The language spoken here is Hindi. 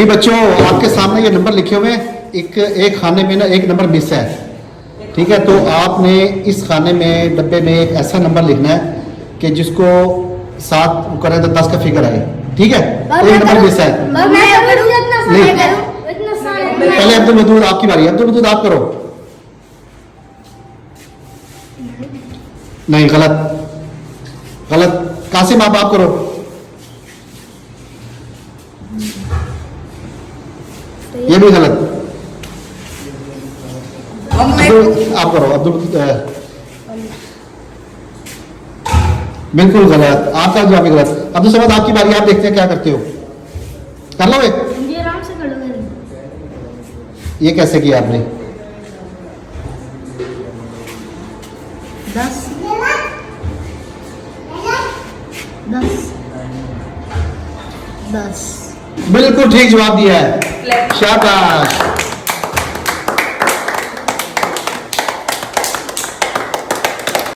ये बच्चों आपके सामने ये नंबर लिखे हुए हैं, एक खाने में ना एक नंबर मिस है, ठीक है। तो आपने इस खाने में डब्बे में एक ऐसा नंबर लिखना है कि जिसको 7 करें तो 10 का फिगर आए, ठीक है। एक नंबर मिस है। पहले अब्दुल मदूद आपकी बारी, अब्दुल मदूद आप करो। नहीं, गलत गलत। कासिम आप करो। ये भी गलत। आप करो अब्दुल। बिल्कुल गलत, आपका जवाब भी गलत। अब्दुल समद आपकी बारी, आप देखते हैं क्या करते हो। कर लो आराम से कर लो। ये कैसे किया आपने? 10 10 10। बिल्कुल ठीक जवाब दिया है, शाबाश।